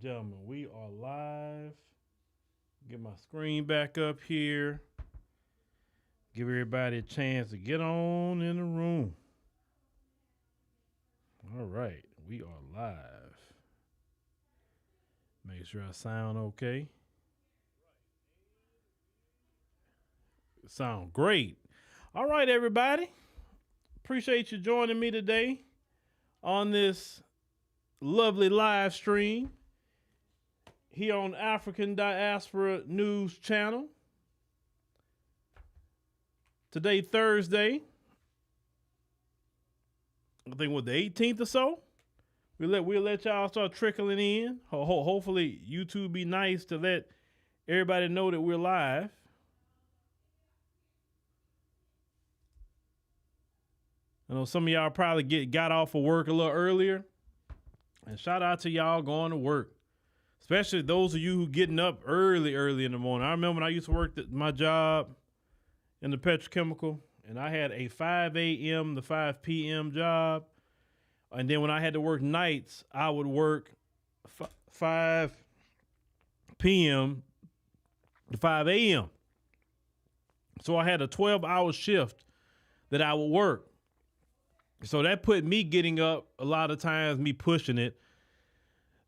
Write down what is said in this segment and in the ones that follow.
gentlemen, we are live. Get my screen back up here. Give everybody a chance to get on in the room. All right, we are live. Make sure I sound okay. Sound great. All right, everybody. Appreciate you joining me today on this lovely live stream here on African Diaspora News Channel. Today, Thursday, I think what, the 18th or so. We'll let y'all start trickling in. Hopefully, YouTube be nice to let everybody know that we're live. I know some of y'all probably got off of work a little earlier. And shout out to y'all going to work. Especially those of you who getting up early in the morning. I remember when I used to work my job in the petrochemical, and I had a 5 a.m. to 5 p.m. job. And then when I had to work nights, I would work 5 p.m. to 5 a.m. So I had a 12-hour shift that I would work. So that put me getting up a lot of times, me pushing it,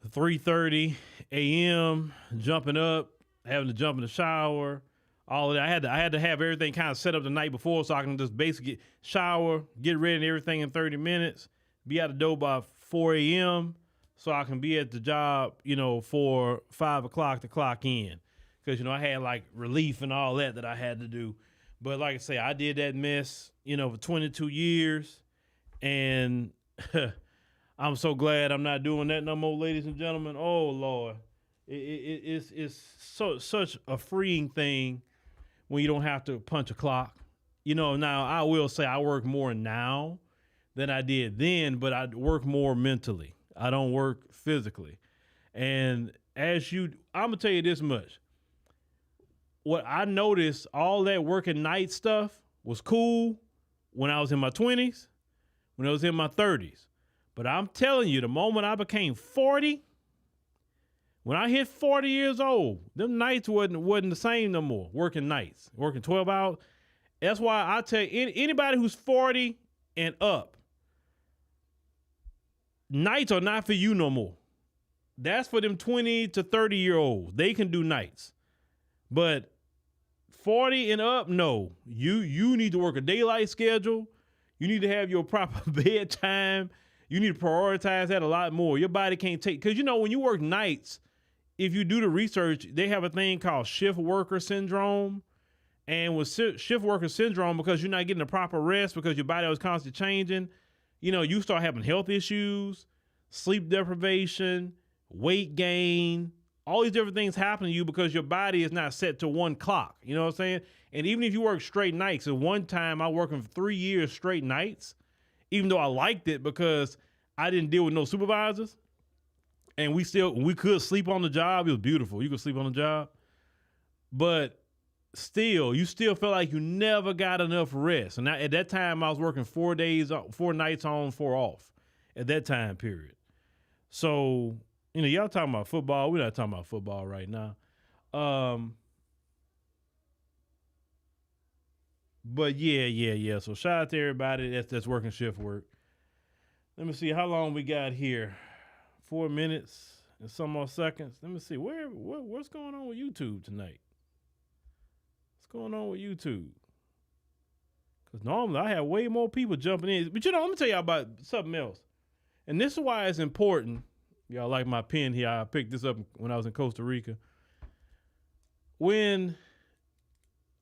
3:30 a.m., jumping up, having to jump in the shower, all of that. I had to have everything kind of set up the night before so I can just basically shower, get ready and everything in 30 minutes, be out the door by 4 a.m. so I can be at the job, for 5 o'clock to clock in. Because, I had like relief and all that I had to do. But like I say, I did that mess, for 22 years. And I'm so glad I'm not doing that no more, ladies and gentlemen. Oh, Lord. It's such a freeing thing when you don't have to punch a clock. Now I will say I work more now than I did then, but I work more mentally. I don't work physically. And I'm going to tell you this much. What I noticed, all that working night stuff was cool when I was in my 20s. When I was in my 30s. But I'm telling you, the moment I became 40, when I hit 40 years old, them nights wasn't the same no more, working nights, working 12 hours. That's why I tell anybody who's 40 and up, nights are not for you no more. That's for them 20 to 30-year-olds. They can do nights. But 40 and up, no. You need to work a daylight schedule. You need to have your proper bedtime. You need to prioritize that a lot more. Your body can't take, because when you work nights, if you do the research, they have a thing called shift worker syndrome. And with shift worker syndrome, because you're not getting the proper rest, because your body was constantly changing, you start having health issues, sleep deprivation, weight gain, all these different things happen to you because your body is not set to one clock. You know what I'm saying? And even if you work straight nights, at one time I worked for 3 years straight nights, even though I liked it because I didn't deal with no supervisors. And we could sleep on the job. It was beautiful. You could sleep on the job. But still, you still felt like you never got enough rest. And at that time, I was working 4 nights on, 4 off at that time period. So, y'all talking about football. We're not talking about football right now. But yeah. So shout out to everybody that's working shift work. Let me see how long we got here. 4 minutes and some more seconds. Let me see what's going on with YouTube tonight. What's going on with YouTube? Because normally I have way more people jumping in. But let me tell y'all about something else. And this is why it's important. Y'all like my pen here. I picked this up when I was in Costa Rica. When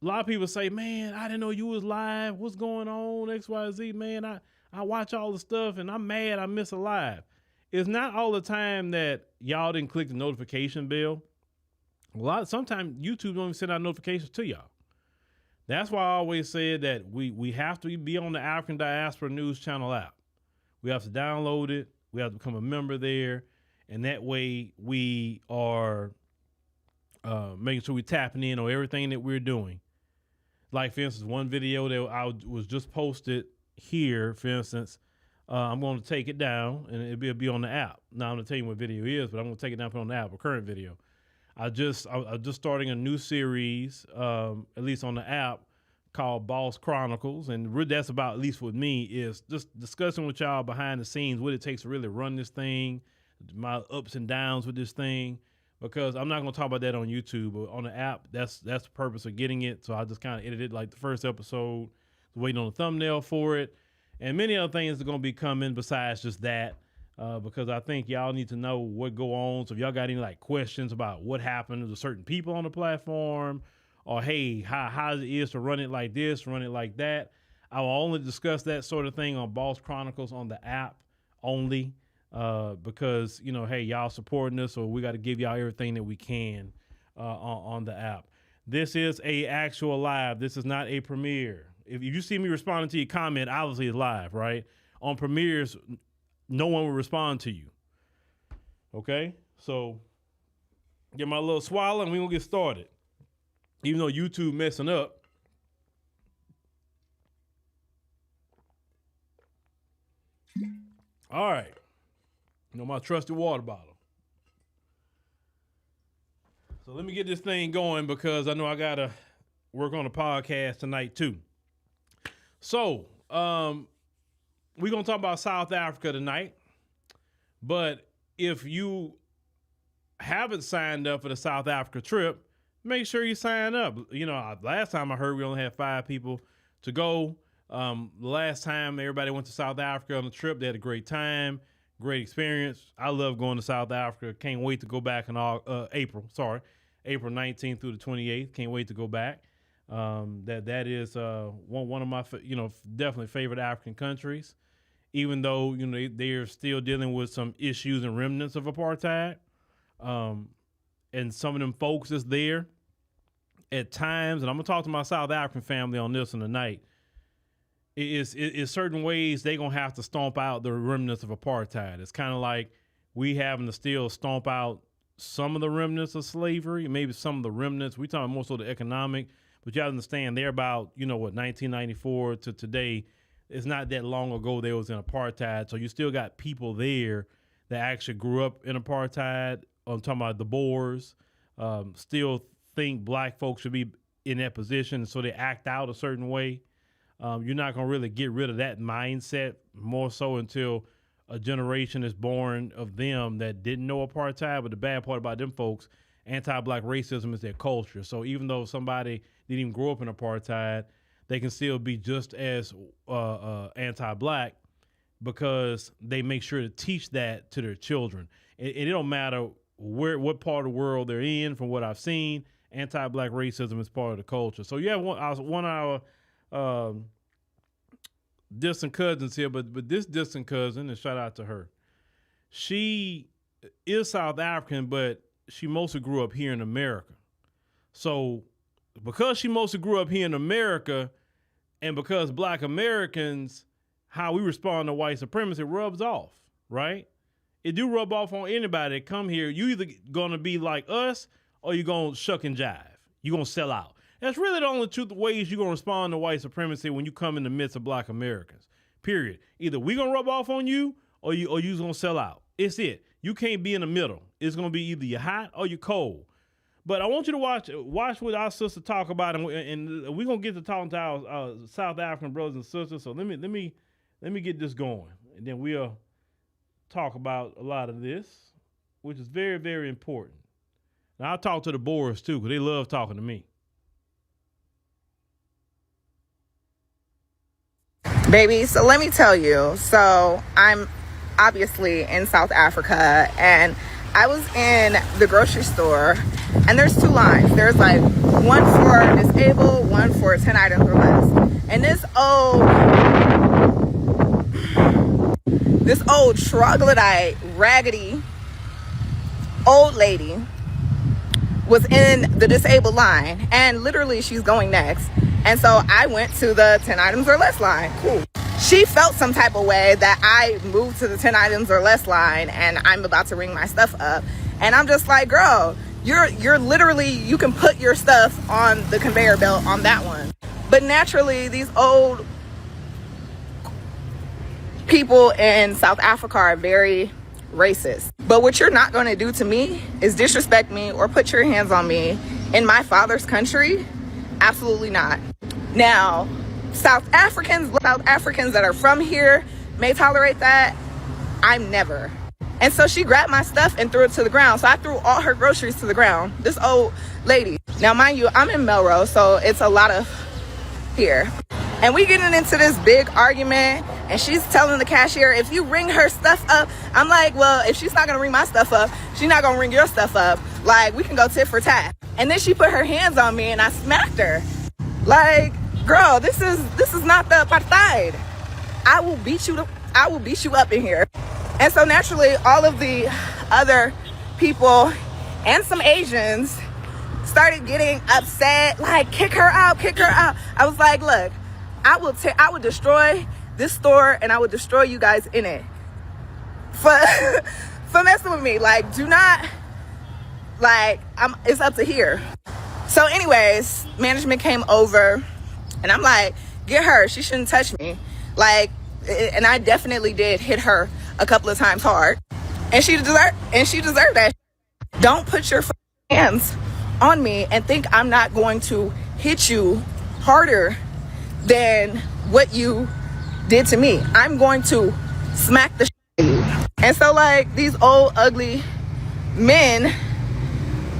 a lot of people say, man, I didn't know you was live. What's going on? XYZ, man. I watch all the stuff and I'm mad I miss a live. It's not all the time that y'all didn't click the notification bell. Sometimes YouTube don't even send out notifications to y'all. That's why I always said that we have to be on the African Diaspora News Channel app. We have to download it. We have to become a member there. And that way we are making sure we're tapping in on everything that we're doing. Like, for instance, one video that I was just posted here, for instance, I'm going to take it down, and it'll be on the app. Now I'm going to tell you what video is, but I'm going to take it down and put it on the app, a current video. I'm just starting a new series, at least on the app, called Boss Chronicles, and that's about, at least with me, is just discussing with y'all behind the scenes what it takes to really run this thing, my ups and downs with this thing, because I'm not going to talk about that on YouTube, but on the app, that's the purpose of getting it. So I just kind of edited like the first episode, waiting on the thumbnail for it, and many other things are going to be coming besides just that, because I think y'all need to know what go on. So if y'all got any like questions about what happened to certain people on the platform, or hey, how it is to run it like this, run it like that, I will only discuss that sort of thing on Boss Chronicles on the app only, because, you know, hey, y'all supporting us, so we got to give y'all everything that we can on the app. This is a actual live. This is not a premiere. If you see me responding to your comment, obviously it's live, right? On premieres, no one will respond to you. Okay? So get my little swallow and we're going to get started. Even though YouTube messing up, all right. You know, my trusty water bottle. So let me get this thing going because I know I got to work on a podcast tonight too. So we're going to talk about South Africa tonight. But if you haven't signed up for the South Africa trip, make sure you sign up. You know, last time I heard we only had 5 people to go. The last time everybody went to South Africa on the trip, they had a great time, great experience. I love going to South Africa. Can't wait to go back in April 19th through the 28th. Can't wait to go back. That is one of my, definitely favorite African countries, even though, you know, they are still dealing with some issues and remnants of apartheid. And some of them folks is there at times, and I'm gonna talk to my South African family on this one tonight. It is certain ways they gonna have to stomp out the remnants of apartheid. It's kind of like we having to still stomp out some of the remnants of slavery, maybe some of the remnants. We talking more so the economic, but you have to understand they're about, 1994 to today. It's not that long ago they was in apartheid, so you still got people there that actually grew up in apartheid. I'm talking about the Boers, still think black folks should be in that position, so they act out a certain way. You're not going to really get rid of that mindset more so until a generation is born of them that didn't know apartheid. But the bad part about them folks, anti-black racism is their culture. So even though somebody didn't even grow up in apartheid, they can still be just as anti-black because they make sure to teach that to their children. And it don't matter what part of the world they're in. From what I've seen, anti-black racism is part of the culture. So you have one of our distant cousins here, but this distant cousin, and shout out to her, she is South African, but she mostly grew up here in America. So because she mostly grew up here in America, and because black Americans, how we respond to white supremacy rubs off, right? It do rub off on anybody that come here. You either gonna be like us or you gonna shuck and jive. You gonna sell out. That's really the only two ways you're gonna respond to white supremacy when you come in the midst of black Americans. Period. Either we gonna rub off on you or you's gonna sell out. It's it. You can't be in the middle. It's gonna be either you're hot or you're cold. But I want you to watch what our sister talk about, and we're gonna get to talking to our South African brothers and sisters. So let me get this going, and then we'll talk about a lot of this, which is very, very important. Now, I'll talk to the Boers too, because they love talking to me. Baby, so let me tell you. So I'm obviously in South Africa, and I was in the grocery store, and there's 2 lines. There's like one for disabled, one for 10 items or less. And this old troglodyte, raggedy old lady was in the disabled line, and literally she's going next. And so I went to the 10 items or less line. Cool. She felt some type of way that I moved to the 10 items or less line, and I'm about to ring my stuff up. And I'm just like, girl, you're literally, you can put your stuff on the conveyor belt on that one. But naturally, these old people in South Africa are very racist. But what you're not going to do to me is disrespect me or put your hands on me in my father's country. Absolutely not. Now, South Africans that are from here may tolerate that. I'm never. And so she grabbed my stuff and threw it to the ground. So I threw all her groceries to the ground. This old lady. Now, mind you, I'm in Melrose, so it's a lot of here. And we getting into this big argument, and she's telling the cashier, if you ring her stuff up, I'm like, well, if she's not gonna ring my stuff up, she's not gonna ring your stuff up. Like, we can go tit for tat. And then she put her hands on me and I smacked her. Like, girl, this is not the apartheid. I will beat you up in here. And so naturally, all of the other people and some Asians started getting upset, like, kick her out. I was like, look, I will destroy this store and I will destroy you guys in it for messing with me. Like, do not, like, it's up to here. So anyways, management came over and I'm like, get her, she shouldn't touch me. Like, and I definitely did hit her a couple of times hard, and she deserved that. Don't put your hands on me and think I'm not going to hit you harder than what you did to me. I'm going to smack the shit out of you. And so, like, these old ugly men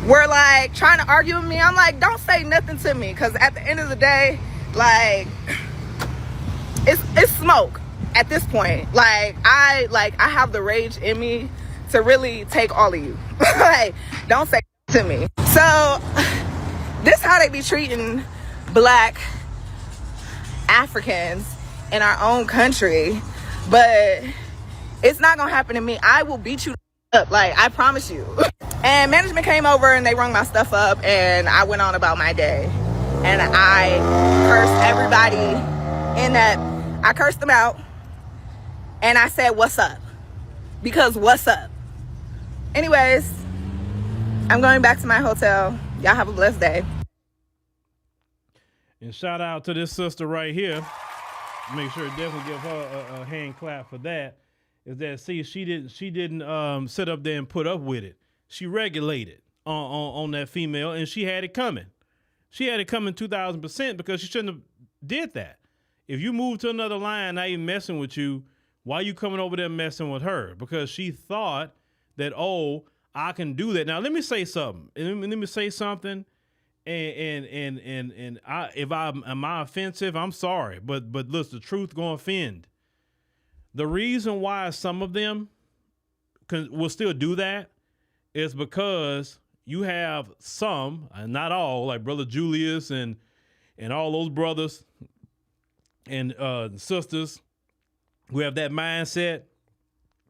were like trying to argue with me. I'm like, don't say nothing to me, because at the end of the day, like, it's smoke at this point. Like I have the rage in me to really take all of you. Like, don't say to me. So this how they be treating black Africans in our own country. But it's not gonna happen to me. I will beat you up, like, I promise you. And management came over and they rung my stuff up, and I went on about my day. And I cursed everybody in that. I cursed them out. And I said, what's up? Because what's up? Anyways, I'm going back to my hotel. Y'all have a blessed day. And shout out to this sister right here. Make sure to definitely give her a hand clap for that. Is that, see, she didn't sit up there and put up with it. She regulated on that female, and she had it coming. She had it coming 2,000% because she shouldn't have did that. If you move to another line, not even messing with you, why are you coming over there messing with her? Because she thought that, oh, I can do that. Now, let me say something. Let me say something. And if am I offensive, I'm sorry. But look, the truth gonna offend. The reason why some of them will still do that is because you have some, and not all, like Brother Julius and all those brothers and sisters who have that mindset.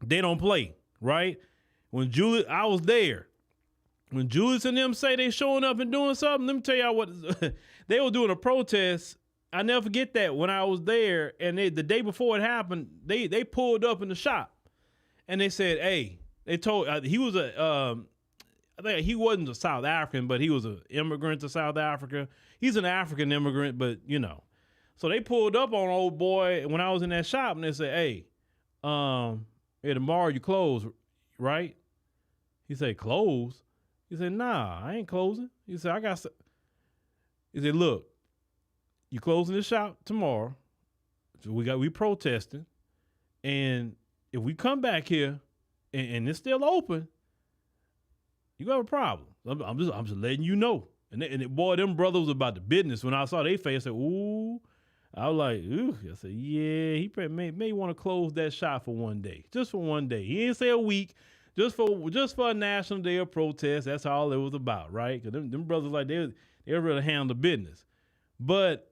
They don't play, right? I was there. When Julius and them say they showing up and doing something, let me tell y'all what, they were doing a protest. I never forget that when I was there, and the day before it happened, they pulled up in the shop, and they said, hey, they told, he was I think he wasn't a South African, but he was an immigrant to South Africa. He's an African immigrant, but you know. So they pulled up on old boy when I was in that shop, and they said, hey, tomorrow you close, right? He said, close? He said, nah, I ain't closing. He said, he said, look, you closing the shop tomorrow. So we protesting. And if we come back here and it's still open, you got a problem. I'm just letting you know. And boy, them brothers was about the business. When I saw their face, I said, ooh. I was like, ooh. I said, yeah, he may want to close that shop for one day. Just for one day. He didn't say a week. Just for a national day of protest. That's all it was about, right? Because them brothers, like, they really handle the business. But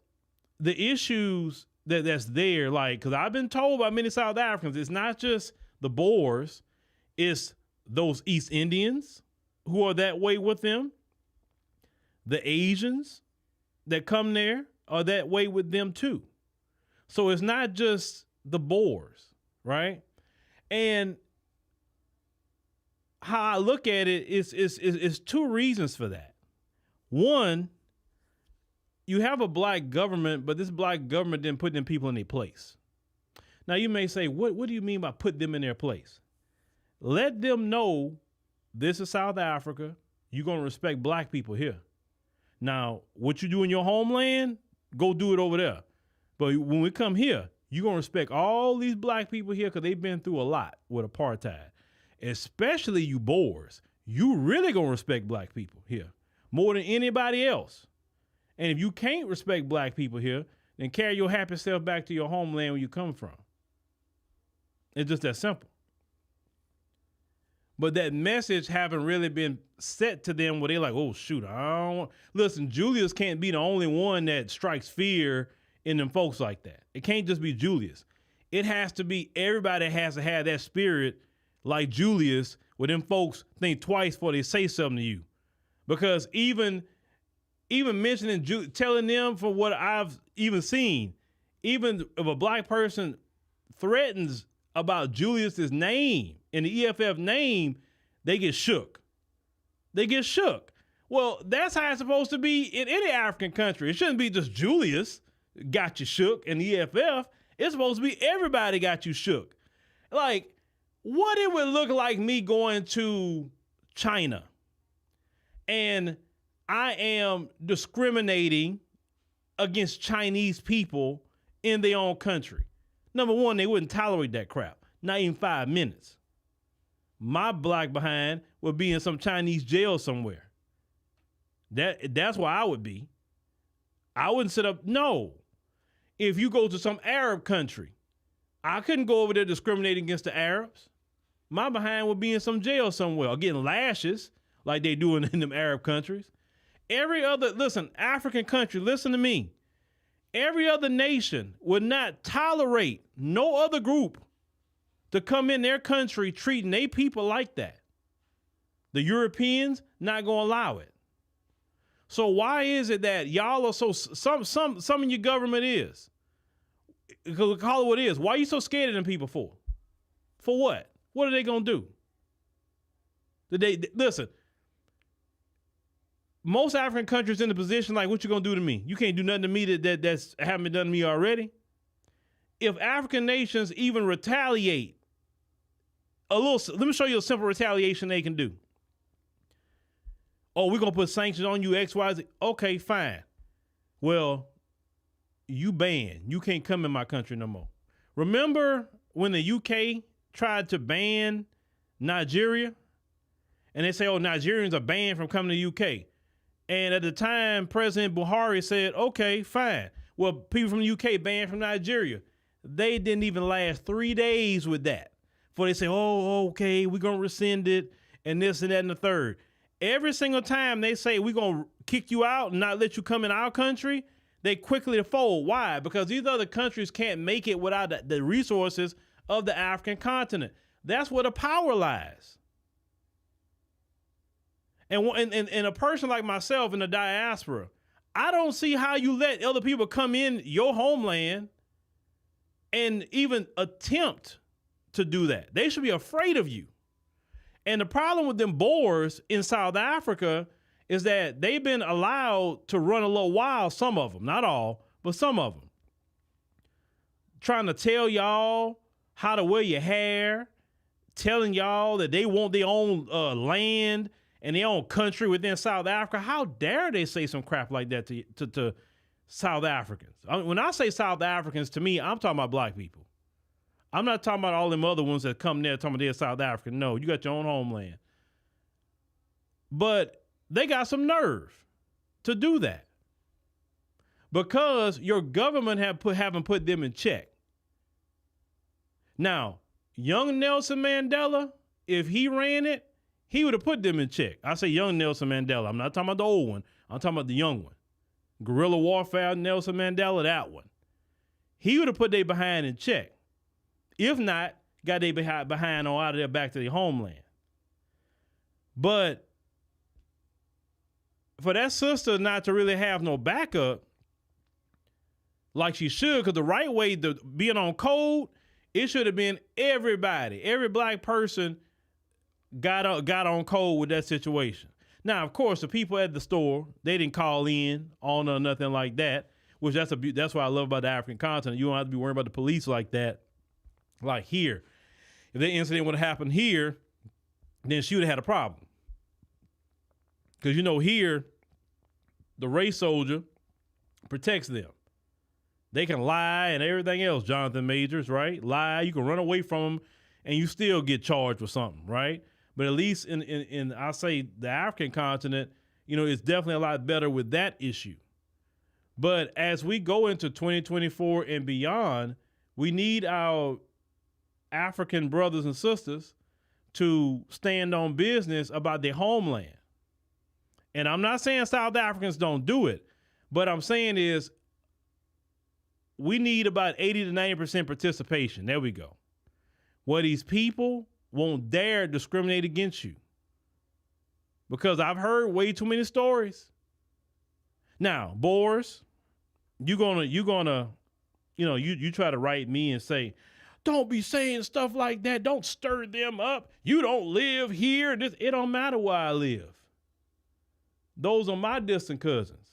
the issues that's there, like, because I've been told by many South Africans, it's not just the Boers, it's those East Indians who are that way with them. The Asians that come there are that way with them too. So it's not just the Boers, right? And how I look at it is two reasons for that. One, you have a black government, but this black government didn't put them people in their place. Now you may say, what do you mean by put them in their place? Let them know this is South Africa. You're going to respect black people here. Now, what you do in your homeland, go do it over there. But when we come here, you're going to respect all these black people here because they've been through a lot with apartheid. Especially you Boers. You really going to respect black people here more than anybody else. And if you can't respect black people here, then carry your happy self back to your homeland where you come from. It's just that simple. But that message haven't really been set to them where they're like, oh, shoot, I don't want... Listen, Julius can't be the only one that strikes fear in them folks like that. It can't just be Julius. It has to be everybody has to have that spirit like Julius where them folks think twice before they say something to you. Because even mentioning, telling them for what I've even seen, even if a black person threatens about Julius's name and the EFF name, they get shook. They get shook. Well, that's how it's supposed to be in any African country. It shouldn't be just Julius got you shook and the EFF. It's supposed to be everybody got you shook. Like, what it would look like me going to China and I am discriminating against Chinese people in their own country. Number one, they wouldn't tolerate that crap. Not even 5 minutes. My black behind would be in some Chinese jail somewhere. That's where I would be. I wouldn't sit up. No. If you go to some Arab country, I couldn't go over there discriminating against the Arabs. My behind would be in some jail somewhere or getting lashes like they do in them Arab countries. Every other, listen, African country, listen to me. Every other nation would not tolerate no other group to come in their country treating their people like that. The Europeans not gonna allow it. So why is it that y'all are so, some in your government is, call it what it is. Why are you so scared of them people for? For what? What are they gonna do? Listen, most African countries in the position like, what you gonna do to me? You can't do nothing to me that's haven't been done to me already. If African nations even retaliate let me show you a simple retaliation they can do. Oh, we're gonna put sanctions on you, X, Y, Z. Okay, fine. Well, you banned. You can't come in my country no more. Remember when the UK tried to ban Nigeria? And they say, oh, Nigerians are banned from coming to the UK. And at the time, President Buhari said, okay, fine. Well, people from the UK banned from Nigeria. They didn't even last 3 days with that. Before they say, oh, okay, we're going to rescind it and this and that and the third. Every single time they say we're going to kick you out and not let you come in our country, they quickly fold. Why? Because these other countries can't make it without the resources of the African continent. That's where the power lies. And a person like myself in the diaspora, I don't see how you let other people come in your homeland and even attempt to do that. They should be afraid of you. And the problem with them Boers in South Africa is that they've been allowed to run a little wild, some of them, not all, but some of them. Trying to tell y'all how to wear your hair, telling y'all that they want their own land and their own country within South Africa. How dare they say some crap like that to South Africans? When I say South Africans, to me, I'm talking about black people. I'm not talking about all them other ones that come there talking about they're South African. No, you got your own homeland. But they got some nerve to do that because your government haven't put them in check. Now, young Nelson Mandela, if he ran it, he would have put them in check. I say young Nelson Mandela. I'm not talking about the old one. I'm talking about the young one. Guerrilla warfare Nelson Mandela, that one. He would have put their behind in check. If not, got their behind on out of there back to their homeland. But for that sister not to really have no backup like she should, because the right way to being on code, it should have been everybody. Every black person got on code with that situation. Now, of course, the people at the store, they didn't call in on or nothing like that, which that's what I love about the African continent. You don't have to be worried about the police like that. Like here, if that incident would have happened here, then she would have had a problem. Because, here, the race soldier protects them. They can lie and everything else, Jonathan Majors, right? Lie, you can run away from them, and you still get charged with something, right? But at least in I say, the African continent, it's definitely a lot better with that issue. But as we go into 2024 and beyond, we need our African brothers and sisters to stand on business about their homeland. And I'm not saying South Africans don't do it, but I'm saying is we need about 80 to 90% participation. There we go. Where these people won't dare discriminate against you. Because I've heard way too many stories. Now, Boers, you try to write me and say, don't be saying stuff like that. Don't stir them up. You don't live here. It don't matter where I live. Those are my distant cousins.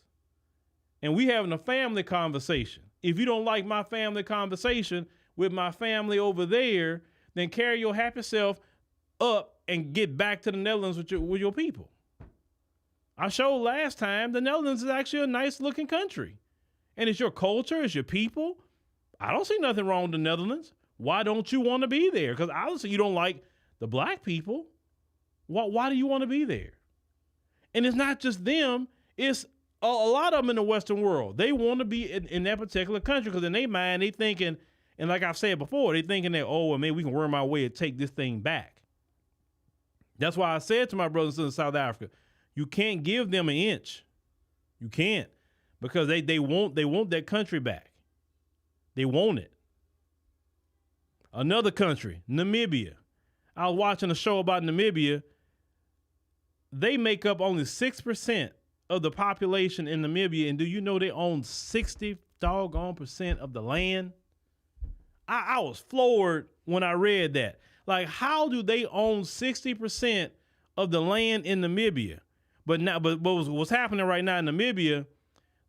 And we having a family conversation. If you don't like my family conversation with my family over there, then carry your happy self up and get back to the Netherlands with your people. I showed last time the Netherlands is actually a nice looking country. And it's your culture, it's your people. I don't see nothing wrong with the Netherlands. Why don't you want to be there? Because obviously you don't like the black people. Why do you want to be there? And it's not just them. It's a lot of them in the Western world. They want to be in that particular country because in their mind, they thinking, and like I've said before, they thinking that, well, maybe we can worm our way and take this thing back. That's why I said to my brothers in South Africa, you can't give them an inch. You can't, because they want that country back. They want it. Another country, Namibia. I was watching a show about Namibia. They make up only 6% of the population in Namibia, and do you know they own 60% of the land? I was floored when I read that. Like, how do they own 60% of the land in Namibia? But what's happening right now in Namibia,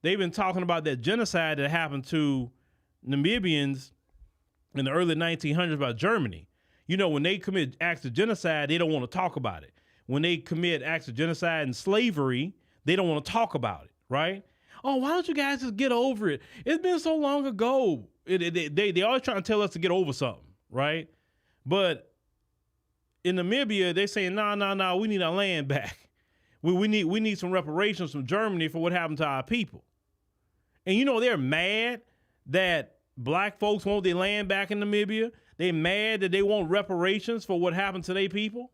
they've been talking about that genocide that happened to Namibians in the early 1900s about Germany. When they commit acts of genocide, they don't want to talk about it. When they commit acts of genocide and slavery, they don't want to talk about it, right? Oh, why don't you guys just get over it? It's been so long ago. They always trying to tell us to get over something, right? But in Namibia, they saying, no, we need our land back. We need some reparations from Germany for what happened to our people. And they're mad that black folks want their land back in Namibia. They mad that they want reparations for what happened to their people.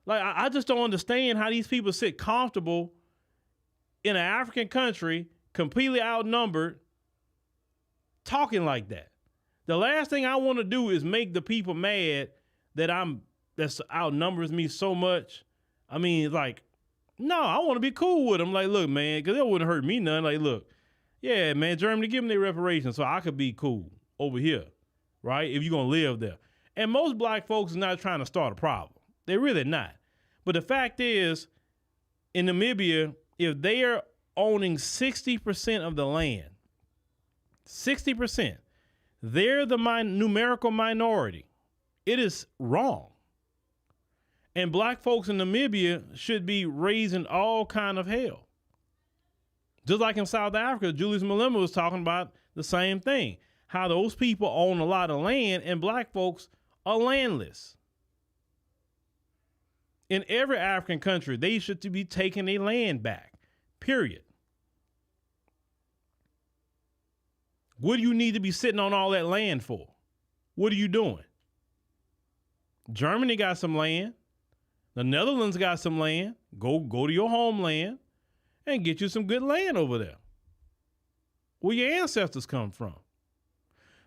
Like, I just don't understand how these people sit comfortable in an African country, completely outnumbered, talking like that. The last thing I want to do is make the people mad that outnumbers me so much. I mean, like, no, I want to be cool with them. Like, look, man, because it wouldn't hurt me none. Like, look, yeah, man, Germany, give them their reparations so I could be cool over here, right? If you're going to live there. And most black folks are not trying to start a problem. They're really not. But the fact is, in Namibia, if they are owning 60% of the land, 60%, they're the numerical minority. It is wrong. And black folks in Namibia should be raising all kind of hell. Just like in South Africa, Julius Malema was talking about the same thing. How those people own a lot of land and black folks are landless. In every African country, they should be taking their land back, period. What do you need to be sitting on all that land for? What are you doing? Germany got some land. The Netherlands got some land. Go to your homeland and get you some good land over there, where your ancestors come from.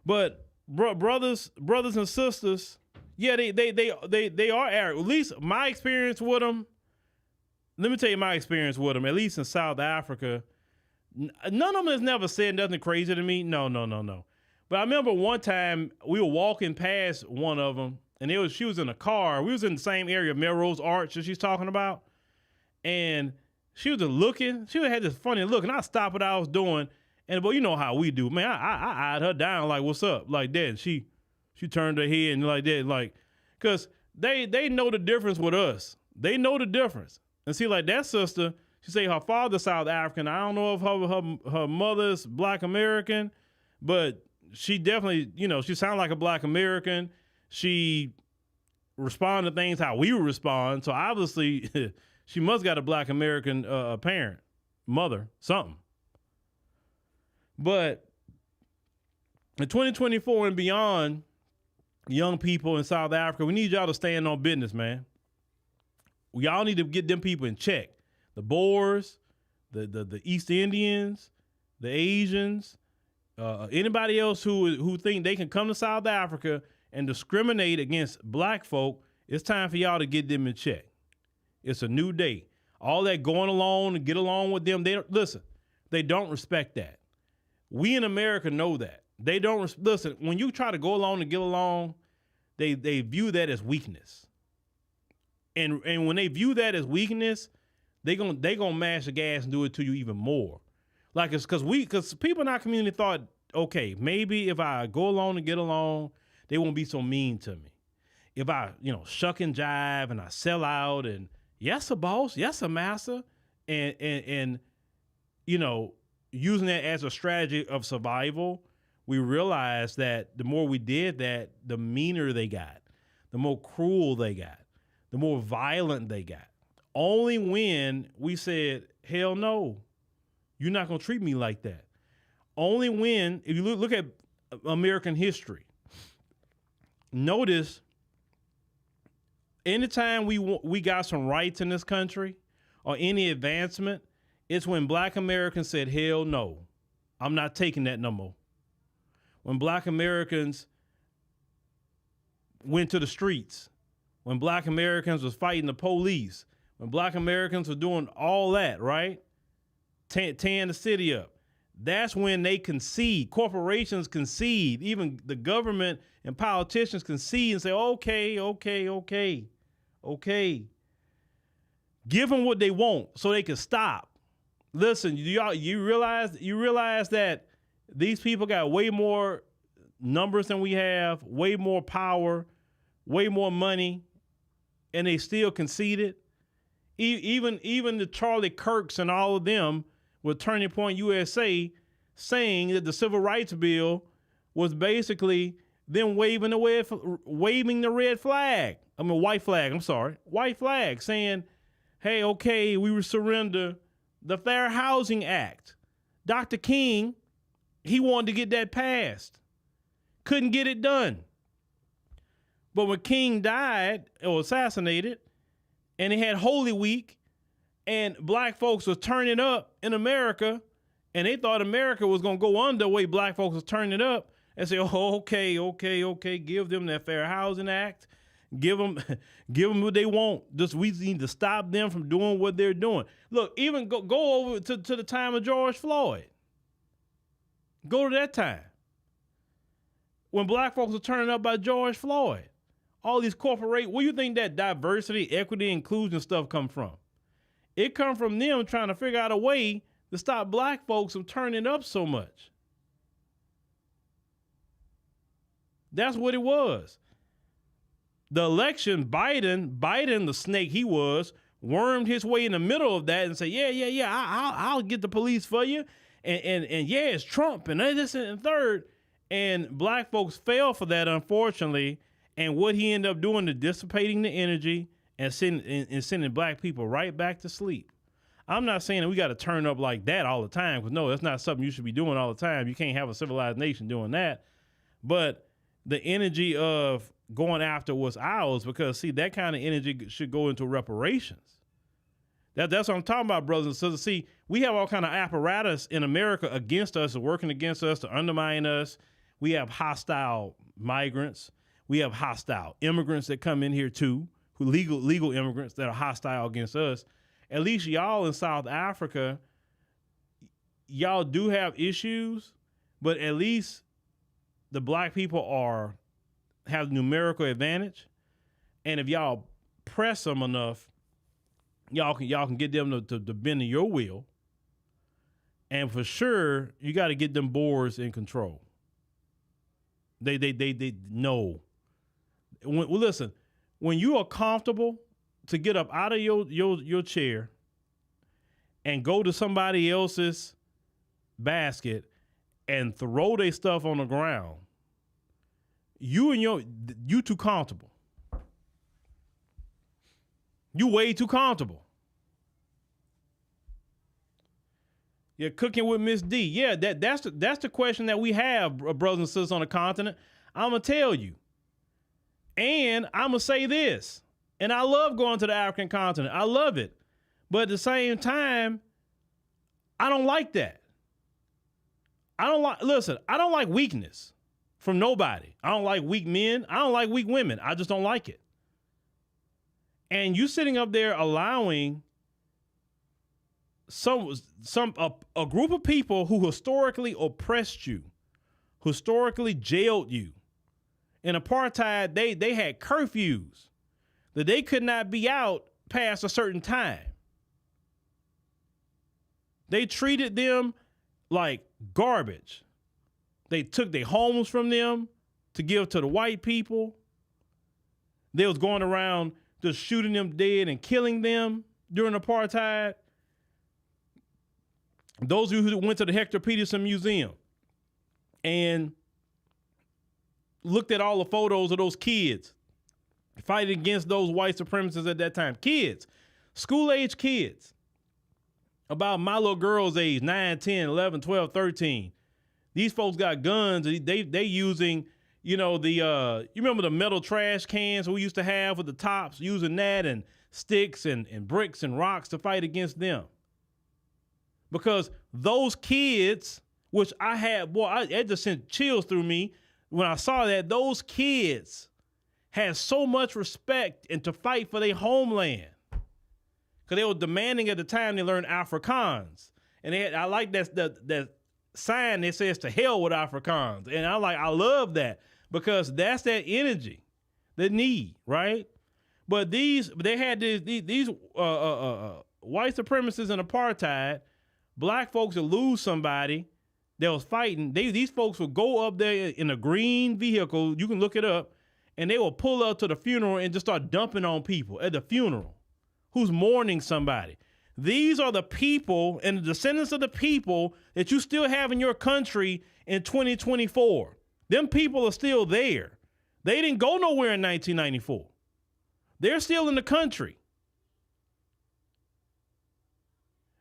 But brothers and sisters, yeah, they are Arab. At least my experience with them. Let me tell you my experience with them. At least in South Africa, none of them has never said nothing crazy to me. No. But I remember one time we were walking past one of them, and she was in a car. We was in the same area, Melrose Arch, that she's talking about, and she was just looking. She had this funny look, and I stopped what I was doing, and you know how we do, man. I eyed her down like, "What's up?" like that. And she She turned her head and like that, like, because they know the difference with us. They know the difference. And see, like that sister, she say her father's South African. I don't know if her mother's Black American, but she definitely, she sounded like a Black American. She responded to things how we would respond. So obviously, she must got a Black American parent, mother, something. But in 2024 and beyond, young people in South Africa, we need y'all to stand on business, man. We all need to get them people in check. The Boers, the East Indians, the Asians, anybody else who think they can come to South Africa and discriminate against Black folk, it's time for y'all to get them in check. It's a new day. All that going along and get along with them, they don't respect that. We in America know that. They don't listen. When you try to go along and get along, they view that as weakness. And when they view that as weakness, they gonna mash the gas and do it to you even more. Like it's because people in our community thought, okay, maybe if I go along and get along, they won't be so mean to me. If I shuck and jive and I sell out and yes, a boss, yes, a master, and using that as a strategy of survival, we realized that the more we did that, the meaner they got, the more cruel they got, the more violent they got. Only when we said, hell no, you're not going to treat me like that. Only when, if you look at American history, notice anytime we got some rights in this country or any advancement, it's when Black Americans said, hell no, I'm not taking that no more. When Black Americans went to the streets, when Black Americans was fighting the police, when Black Americans were doing all that, right? Tearing the city up. That's when they concede. Corporations concede. Even the government and politicians concede and say, okay. Give them what they want so they can stop. Listen, you realize that these people got way more numbers than we have, way more power, way more money, and they still conceded. Even the Charlie Kirks and all of them with Turning Point USA saying that the Civil Rights Bill was basically them waving the red flag. White flag, saying, hey, okay, we will surrender the Fair Housing Act. Dr. King, he wanted to get that passed. Couldn't get it done. But when King died or assassinated, and they had Holy Week, and Black folks was turning up in America, and they thought America was going to go under the way Black folks was turning up, and say, oh, okay, give them that Fair Housing Act. Give them what they want. We need to stop them from doing what they're doing. Look, even go over to the time of George Floyd. Go to that time. When Black folks were turning up by George Floyd. All these where do you think that diversity, equity, inclusion stuff come from? It come from them trying to figure out a way to stop Black folks from turning up so much. That's what it was. The election, Biden, the snake he was, wormed his way in the middle of that and said, yeah, I'll get the police for you. And yeah, it's Trump and this and third. And Black folks fell for that, unfortunately. And what he ended up doing is dissipating the energy and sending Black people right back to sleep. I'm not saying that we got to turn up like that all the time, because no, that's not something you should be doing all the time. You can't have a civilized nation doing that. But the energy of going after what's ours, because see, that kind of energy should go into reparations. That's what I'm talking about, brothers and sisters. See, we have all kind of apparatus in America against us, working against us, to undermine us. We have hostile migrants. We have hostile immigrants that come in here too, who legal immigrants that are hostile against us. At least y'all in South Africa, y'all do have issues, but at least the Black people have numerical advantage. And if y'all press them enough, y'all can get them to bend to your will. And for sure, you got to get them Boers in control. They no. Listen, when you are comfortable to get up out of your chair and go to somebody else's basket and throw their stuff on the ground, you too comfortable. You way too comfortable. You're cooking with Miss D. Yeah, that's the question that we have, brothers and sisters on the continent. I'm going to tell you. And I'm going to say this. And I love going to the African continent. I love it. But at the same time, I don't like that. I don't like weakness from nobody. I don't like weak men. I don't like weak women. I just don't like it. And you sitting up there allowing a group of people who historically oppressed you, historically jailed you. In apartheid, they had curfews that they could not be out past a certain time. They treated them like garbage. They took their homes from them to give to the white people. They was going around just shooting them dead and killing them during apartheid. Those of you who went to the Hector Peterson Museum and looked at all the photos of those kids fighting against those white supremacists at that time. Kids, school-age kids, about my little girl's age, 9, 10, 11, 12, 13. These folks got guns. They using, you remember the metal trash cans we used to have with the tops, using that and sticks and bricks and rocks to fight against them. Because those kids, which I had, it just sent chills through me when I saw that. Those kids had so much respect and to fight for their homeland. Because they were demanding at the time they learned Afrikaans. And I like that sign that says to hell with Afrikaans. And I love that because that's that energy, the need, right? But they had these white supremacists in apartheid. Black folks would lose somebody that was fighting. These folks would go up there in a green vehicle. You can look it up. And they will pull up to the funeral and just start dumping on people at the funeral who's mourning somebody. These are the people and the descendants of the people that you still have in your country in 2024. Them people are still there. They didn't go nowhere in 1994. They're still in the country.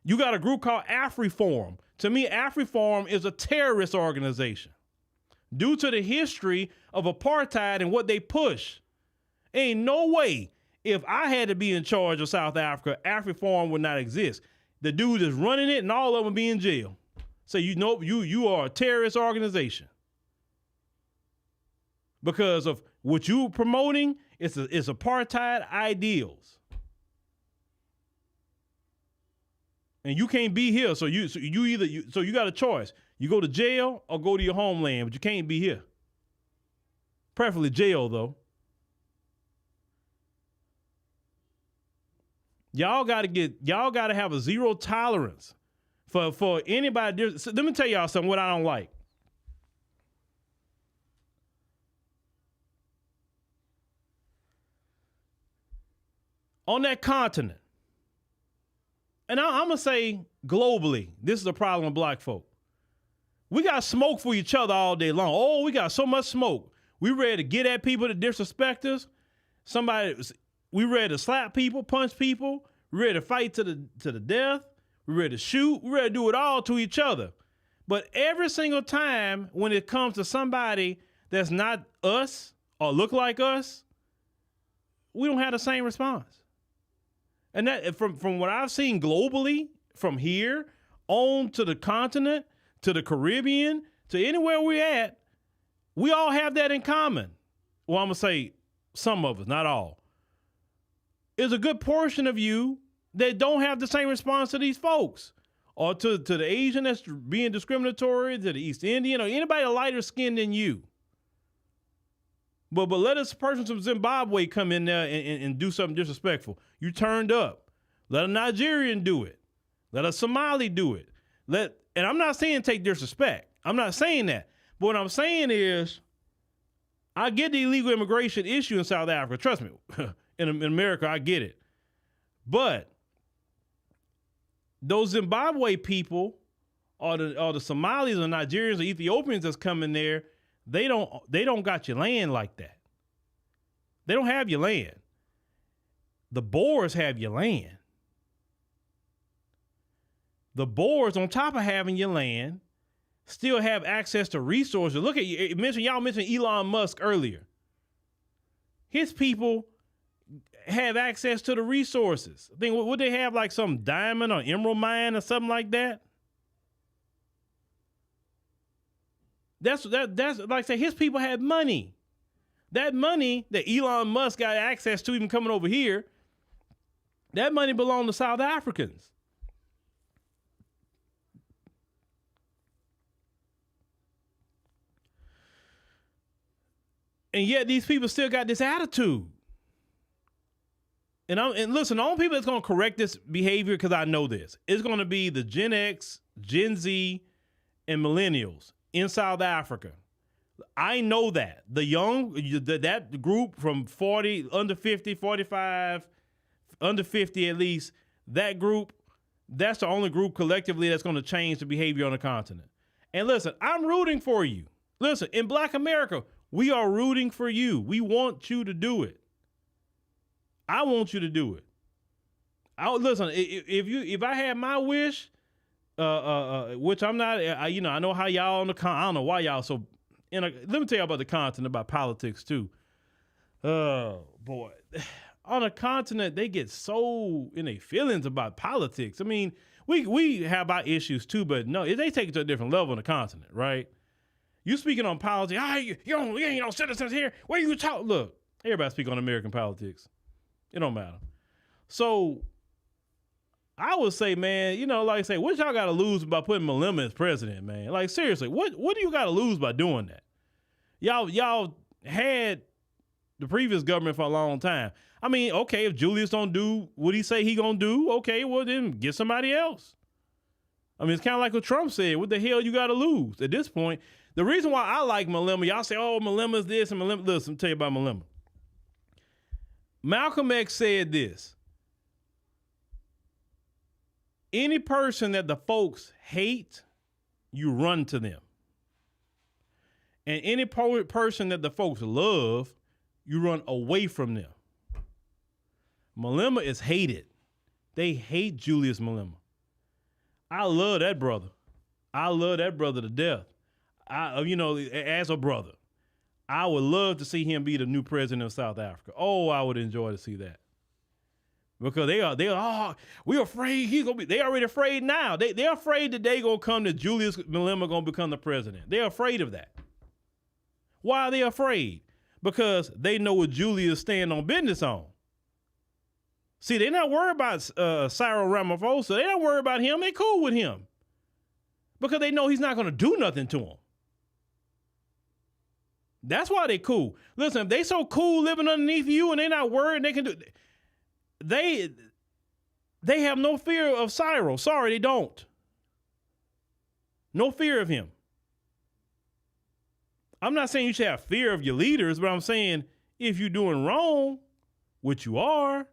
You got a group called AfriForum. To me, AfriForum is a terrorist organization due to the history of apartheid and what they push. Ain't no way if I had to be in charge of South Africa, AfriForum would not exist. The dude is running it and all of them be in jail. So you are a terrorist organization. Because of what you promoting, it's apartheid ideals. And you can't be here, so you got a choice. You go to jail or go to your homeland, but you can't be here. Preferably jail, though. Y'all got to have a zero tolerance for anybody. So let me tell y'all something what I don't like. On that continent, and I'm going to say globally, this is a problem with black folk. We got smoke for each other all day long. Oh, we got so much smoke. We ready to get at people that disrespect us. We ready to slap people, punch people. We ready to fight to the death. We ready to shoot. We ready to do it all to each other. But every single time when it comes to somebody that's not us or look like us, we don't have the same response. And that from what I've seen globally, from here on to the continent, to the Caribbean, to anywhere we're at, we all have that in common. Well, I'm going to say some of us, not all. There's a good portion of you that don't have the same response to these folks, or to the Asian that's being discriminatory, to the East Indian, or anybody lighter skinned than you. But let a person from Zimbabwe come in there and do something disrespectful. You turned up. Let a Nigerian do it. Let a Somali do it. And I'm not saying take disrespect. I'm not saying that. But what I'm saying is I get the illegal immigration issue in South Africa. Trust me, in America, I get it. But those Zimbabwe people or the Somalis or Nigerians or Ethiopians that's coming there, they don't got your land like that. They don't have your land. The Boers have your land. The Boers, on top of having your land, still have access to resources. Look at y'all mentioned Elon Musk earlier. His people have access to the resources. I think would they have like some diamond or emerald mine or something like that? That's like I say, his people had money. That money that Elon Musk got access to, even coming over here, that money belonged to South Africans. And yet these people still got this attitude. And listen, the only people that's going to correct this behavior, because I know this, is going to be the Gen X, Gen Z, and millennials in South Africa. I know that. The young, that group from 40, under 50, 45, under 50 at least, that group, that's the only group collectively that's going to change the behavior on the continent. And listen, I'm rooting for you. Listen, in Black America, we are rooting for you. We want you to do it. I want you to do it. Listen, if I had my wish, which I'm not, I know how y'all on the I don't know why y'all so. Let me tell you about the continent, about politics too. Oh boy, on the continent they get so in their feelings about politics. I mean, we have our issues too, but no, they take it to a different level on the continent, right? You speaking on politics? You ain't no citizens here. Where you talk? Look, everybody speak on American politics. It don't matter. So I would say, man, like I say, what y'all got to lose by putting Malema as president, man? Like, seriously, what do you got to lose by doing that? Y'all had the previous government for a long time. I mean, okay, if Julius don't do what he say he gonna do, okay, well then get somebody else. I mean, it's kind of like what Trump said. What the hell you got to lose at this point? The reason why I like Malema, y'all say, oh, Malema's this and Malema. Listen, let me tell you about Malema. Malcolm X said this. Any person that the folks hate, you run to them. And any person that the folks love, you run away from them. Malema is hated. They hate Julius Malema. I love that brother. I love that brother to death. As a brother, I would love to see him be the new president of South Africa. Oh, I would enjoy to see that. Because we're afraid he's gonna be. They already afraid now. They're afraid the day gonna come that Julius Malema gonna become the president. They're afraid of that. Why are they afraid? Because they know what Julius stand on business on. See, they're not worried about Cyril Ramaphosa. They're not worried about him. They cool with him because they know he's not gonna do nothing to them. That's why they cool. Listen, if they so cool living underneath you and they're not worried, they can do. They have no fear of Cyril. Sorry, they don't. No fear of him. I'm not saying you should have fear of your leaders, but I'm saying if you're doing wrong, which you are,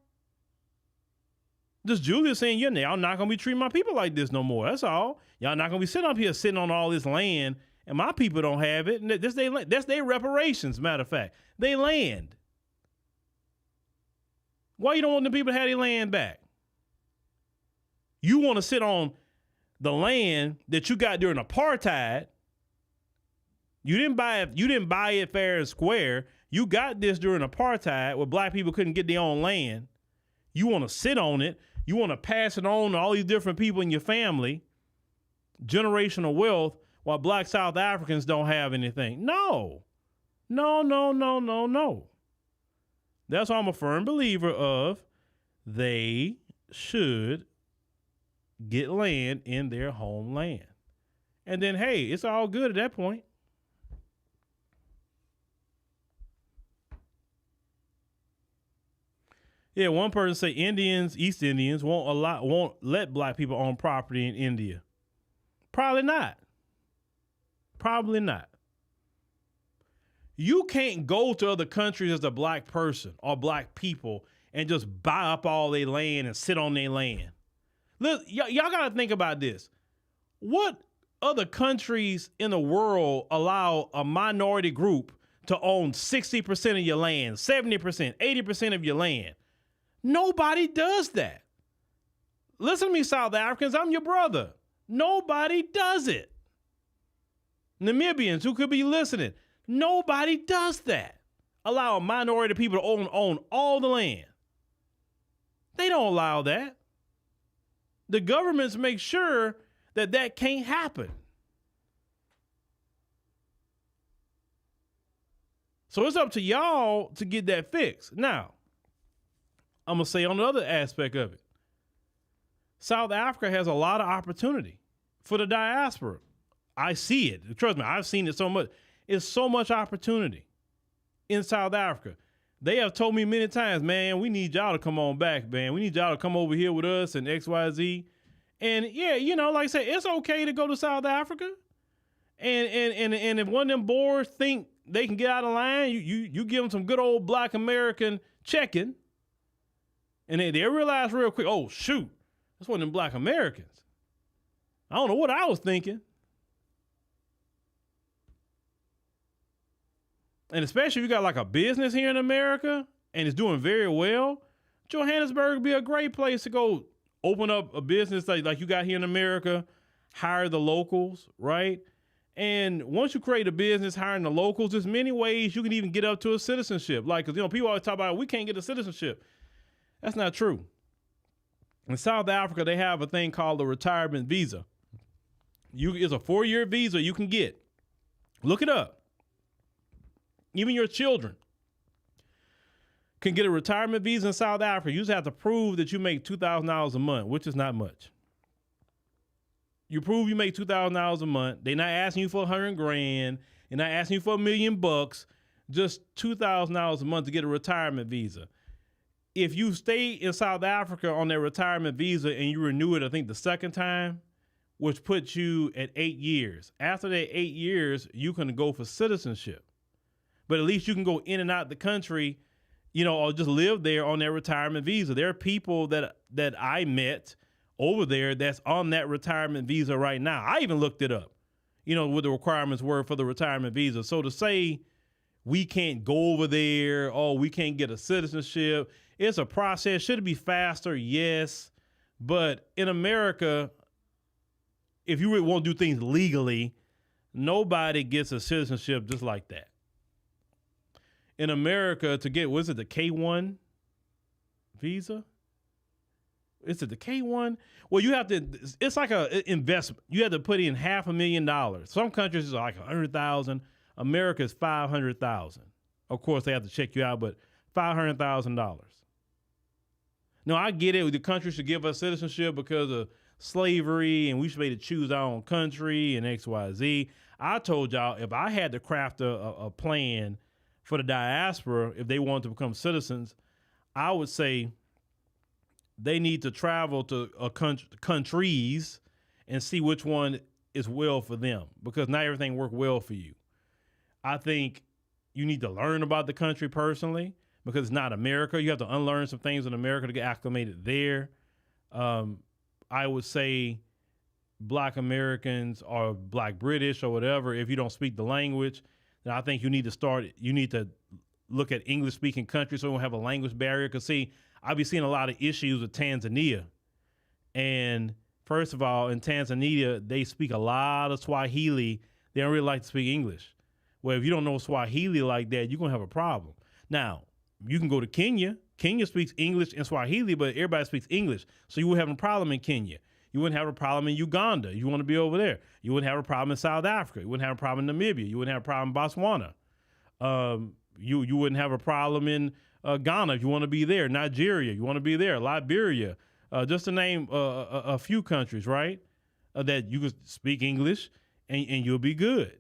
this Julius saying, y'all not going to be treating my people like this no more. That's all. Y'all not going to be sitting up here sitting on all this land and my people don't have it. And that's their reparations, matter of fact. They land. Why you don't want the people to have their land back? You want to sit on the land that you got during apartheid. You didn't buy it fair and square. You got this during apartheid where black people couldn't get their own land. You want to sit on it. You want to pass it on to all these different people in your family. Generational wealth while black South Africans don't have anything. No. That's why I'm a firm believer of they should get land in their homeland. And then, hey, it's all good at that point. Yeah, one person say East Indians won't let black people own property in India. Probably not. You can't go to other countries as a black person or black people and just buy up all their land and sit on their land. Look, y'all got to think about this. What other countries in the world allow a minority group to own 60% of your land, 70%, 80% of your land? Nobody does that. Listen to me, South Africans, I'm your brother. Nobody does it. Namibians who could be listening, nobody does that. Allow a minority of people to own all the land. They don't allow that. The governments make sure that that can't happen. So it's up to y'all to get that fixed. Now, I'm going to say on the other aspect of it, South Africa has a lot of opportunity for the diaspora. I see it. Trust me, I've seen it so much. It's so much opportunity in South Africa. They have told me many times, man, we need y'all to come on back, man. We need y'all to come over here with us and XYZ. And yeah, you know, like I said, it's okay to go to South Africa. And if one of them Boers think they can get out of line, you give them some good old black American checking. And they realize real quick, oh, shoot, that's one of them black Americans. I don't know what I was thinking. And especially if you got like a business here in America and it's doing very well, Johannesburg would be a great place to go open up a business like you got here in America, hire the locals, right? And once you create a business hiring the locals, there's many ways you can even get up to a citizenship. Like, cause people always talk about, we can't get a citizenship. That's not true. In South Africa, they have a thing called the retirement visa. It's a 4-year visa you can get. Look it up. Even your children can get a retirement visa in South Africa. You just have to prove that you make $2,000 a month, which is not much. You prove you make $2,000 a month. They're not asking you for $100,000. They're not asking you for $1 million. Just $2,000 a month to get a retirement visa. If you stay in South Africa on that retirement visa and you renew it, I think the second time, which puts you at 8 years. After that 8 years, you can go for citizenship. But at least you can go in and out the country, you know, or just live there on their retirement visa. There are people that I met over there that's on that retirement visa right now. I even looked it up, you know, what the requirements were for the retirement visa. So to say we can't go over there, or we can't get a citizenship, it's a process. Should it be faster? Yes. But in America, if you really want to do things legally, nobody gets a citizenship just like that. In America, to get, was it the K1 visa? Is it the K1? Well, you have to, it's like an investment. You have to put in $500,000. Some countries are like 100,000. America is 500,000. Of course, they have to check you out, but $500,000. No, I get it. The country should give us citizenship because of slavery, and we should be able to choose our own country and X, Y, Z. I told y'all, if I had to craft a plan for the diaspora, if they want to become citizens, I would say they need to travel to countries and see which one is well for them, because not everything worked well for you. I think you need to learn about the country personally, because it's not America. You have to unlearn some things in America to get acclimated there. I would say Black Americans or Black British or whatever, if you don't speak the language, then I think you need to look at English-speaking countries so we don't have a language barrier. Because, see, I've been seeing a lot of issues with Tanzania. And first of all, in Tanzania, they speak a lot of Swahili. They don't really like to speak English. Well, if you don't know Swahili like that, you're going to have a problem. Now, you can go to Kenya. Kenya speaks English and Swahili, but everybody speaks English. So you wouldn't have a problem in Kenya. You wouldn't have a problem in Uganda. You want to be over there. You wouldn't have a problem in South Africa. You wouldn't have a problem in Namibia. You wouldn't have a problem in Botswana. You wouldn't have a problem in Ghana if you want to be there. Nigeria, you want to be there. Liberia, just to name a few countries, right? That you could speak English and you'll be good.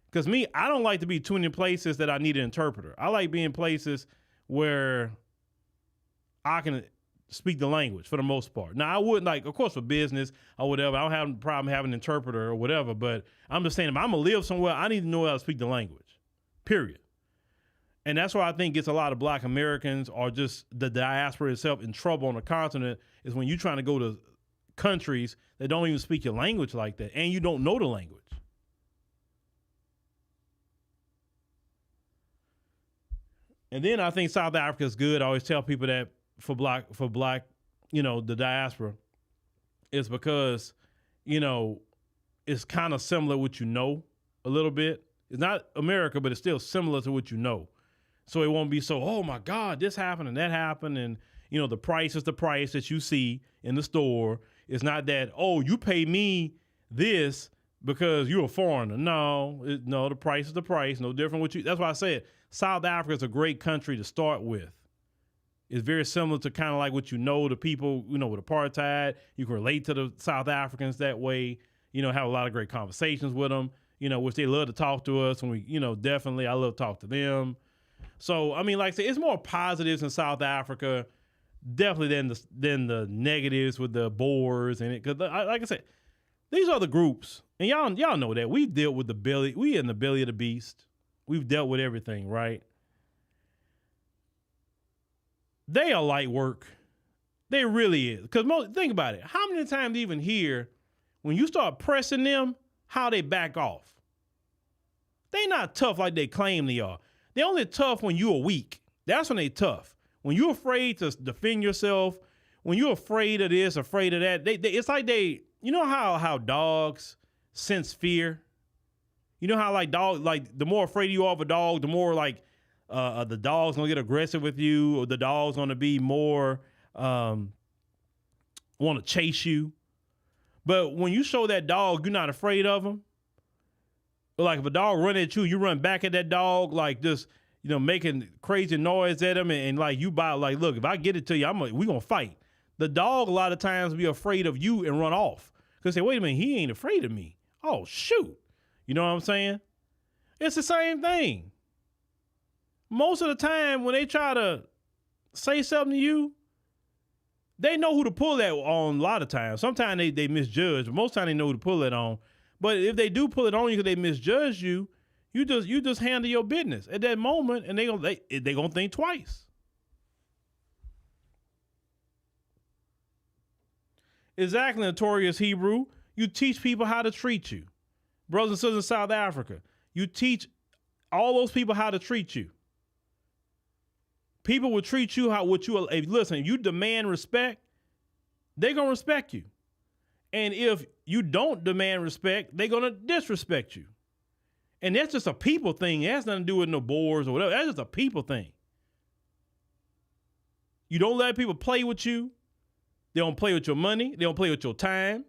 Because me, I don't like to be too many places that I need an interpreter. I like being places where I can speak the language for the most part. Now, I wouldn't, like, of course, for business or whatever, I don't have a problem having an interpreter or whatever, but I'm just saying, if I'm going to live somewhere, I need to know how to speak the language, period. And that's why I think gets a lot of Black Americans or just the diaspora itself in trouble on the continent is when you're trying to go to countries that don't even speak your language like that and you don't know the language. And then I think South Africa is good. I always tell people that for black, the diaspora, is because, it's kind of similar to what you know a little bit. It's not America, but it's still similar to what you know. So it won't be so, oh my God, this happened and that happened. And, the price is the price that you see in the store. It's not that, oh, you pay me this because you're a foreigner. No, the price is the price. No different what you. That's why I said South Africa is a great country to start with. It's very similar to kind of like what the people, with apartheid. You can relate to the South Africans that way. Have a lot of great conversations with them. Which they love to talk to us, and we, definitely I love to talk to them. So I mean, like I said, it's more positives in South Africa, definitely than the negatives with the Boers and it. Because like I said, these are the groups, and y'all know that we dealt with we in the belly of the beast. We've dealt with everything, right? They are light work. They really is. Because think about it. How many times even hear when you start pressing them, how they back off? They not tough like they claim they are. They only tough when you are weak. That's when they tough. When you're afraid to defend yourself, when you're afraid of this, afraid of that, it's like how dogs sense fear? You know how the more afraid you are of a dog, the more the dog's gonna get aggressive with you, or the dog's gonna be more want to chase you. But when you show that dog you're not afraid of him, like if a dog run at you, you run back at that dog, like just making crazy noise at him, and like you look, if I get it to you, we gonna fight. The dog a lot of times be afraid of you and run off because say, wait a minute, he ain't afraid of me. Oh shoot, you know what I'm saying? It's the same thing. Most of the time when they try to say something to you, they know who to pull that on a lot of times. Sometimes they misjudge, but most times they know who to pull it on. But if they do pull it on you because they misjudge you, you just handle your business at that moment, and they gonna think twice. Exactly, Notorious Hebrew. You teach people how to treat you. Brothers and sisters in South Africa, you teach all those people how to treat you. People will treat you if you demand respect, they're going to respect you. And if you don't demand respect, they're going to disrespect you. And that's just a people thing. It has nothing to do with no Boers or whatever. That's just a people thing. You don't let people play with you. They don't play with your money. They don't play with your time.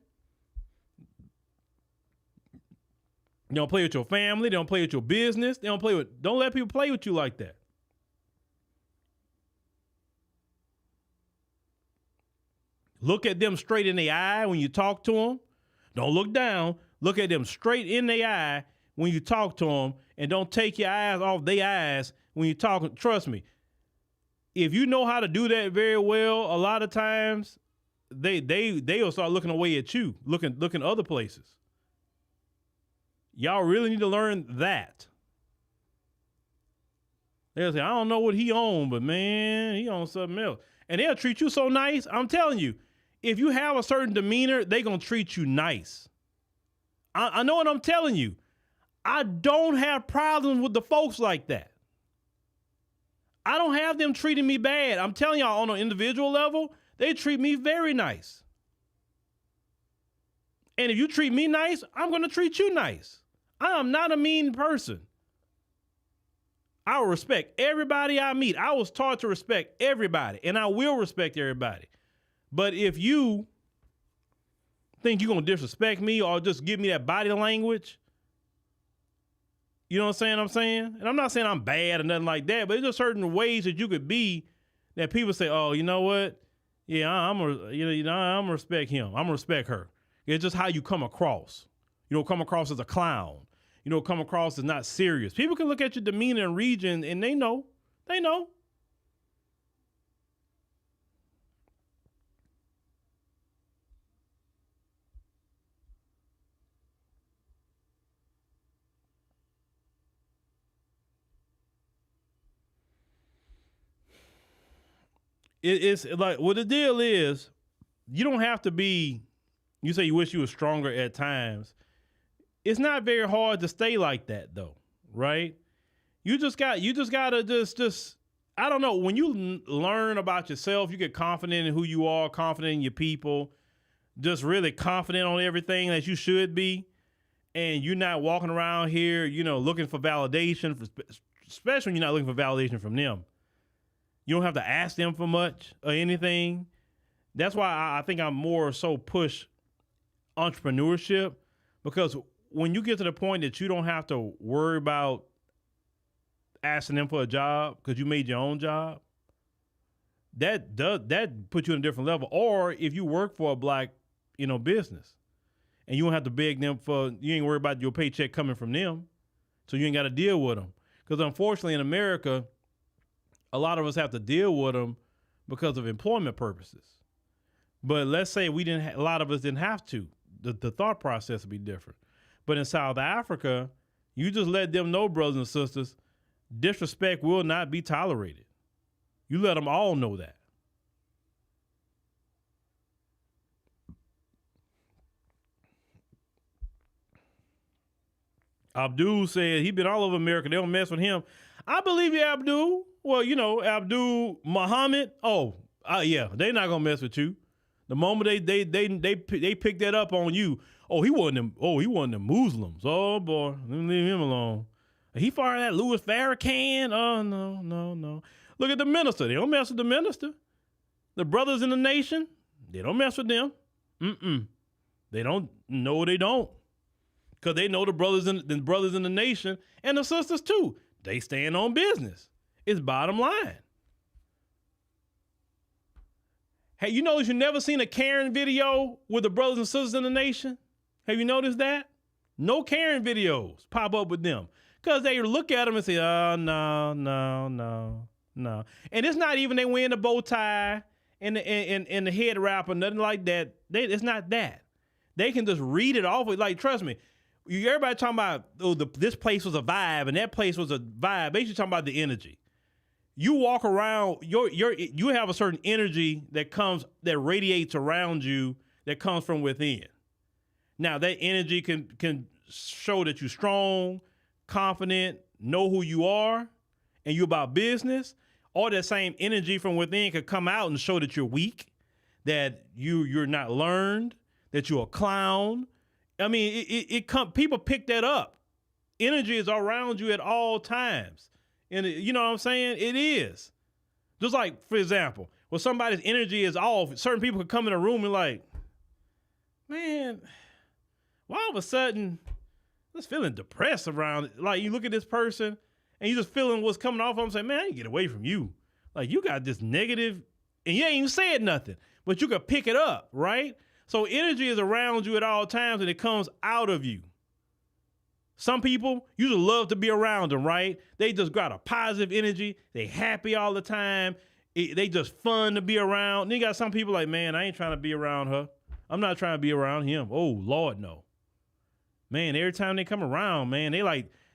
They don't play with your family. They don't play with your business. Don't let people play with you like that. Look at them straight in the eye when you talk to them. Don't look down. Look at them straight in the eye when you talk to them, and don't take your eyes off their eyes when you talk. Trust me. If you know how to do that very well, a lot of times they'll start looking away at you, looking other places. Y'all really need to learn that. They'll say, I don't know what he on, but man, he on something else. And they'll treat you so nice. I'm telling you, if you have a certain demeanor, they going to treat you nice. I know what I'm telling you. I don't have problems with the folks like that. I don't have them treating me bad. I'm telling y'all, on an individual level, they treat me very nice. And if you treat me nice, I'm going to treat you nice. I am not a mean person. I will respect everybody I meet. I was taught to respect everybody, and I will respect everybody. But if you think you're going to disrespect me or just give me that body language, you know what I'm saying? And I'm not saying I'm bad or nothing like that, but there's just certain ways that you could be that people say, oh, you know what? Yeah, I'm gonna respect him. I'm gonna respect her. It's just how you come across. You don't come across as a clown. You don't come across as not serious. People can look at your demeanor and region, and they know. They know. it's like, well, the deal is, you don't have to be. You say you wish you were stronger at times. It's not very hard to stay like that, though, right? You just gotta just. I don't know. When you learn about yourself, you get confident in who you are, confident in your people, just really confident on everything that you should be. And you're not walking around here, looking for validation, especially when you're not looking for validation from them. You don't have to ask them for much or anything. That's why I think I'm more so push entrepreneurship, because when you get to the point that you don't have to worry about asking them for a job because you made your own job, that puts you on a different level. Or if you work for a black, business, and you don't have to beg them you ain't worried about your paycheck coming from them, so you ain't got to deal with them. Because unfortunately in America, a lot of us have to deal with them because of employment purposes. But let's say a lot of us didn't have to. The thought process would be different. But in South Africa, you just let them know, brothers and sisters, disrespect will not be tolerated. You let them all know that. Abdul said he been all over America. They don't mess with him. I believe you, Abdul. Well, Abdul Muhammad. Oh, yeah, they not gonna mess with you. The moment they pick that up on you. Oh, he wasn't them Muslims. Oh boy, leave him alone. He fired that Louis Farrakhan. Oh, no. Look at the minister. They don't mess with the minister. The brothers in the nation, they don't mess with them. They don't. No, they don't. Because they know the brothers in the nation and the sisters too. They stand on business. It's bottom line. Hey, you notice you never seen a Karen video with the brothers and sisters in the nation? Have you noticed that? No Karen videos pop up with them. Because they look at them and say, oh, no. And it's not even they wearing the bow tie and the head wrap or nothing like that. It's not that. They can just read it off. Like, trust me, everybody talking about, this place was a vibe and that place was a vibe. Basically talking about the energy. You walk around, you have a certain energy that radiates around you that comes from within. Now, that energy can show that you're strong, confident, know who you are, and you're about business, or that same energy from within could come out and show that you're weak, that you're not learned, that you're a clown. I mean, people pick that up. Energy is around you at all times. And you know what I'm saying? It is. Just like, for example, when somebody's energy is off, certain people could come in a room and like, man, why all of a sudden just feeling depressed around it. Like, you look at this person and you just feeling what's coming off of them, say, man, I need to get away from you. Like, you got this negative, and you ain't even said nothing, but you could pick it up, right? So energy is around you at all times, and it comes out of you. Some people, you just love to be around them, right? They just got a positive energy. They happy all the time. They just fun to be around. Then you got some people like, man, I ain't trying to be around her. I'm not trying to be around him. Oh, Lord, no. Man, every time they come around, man,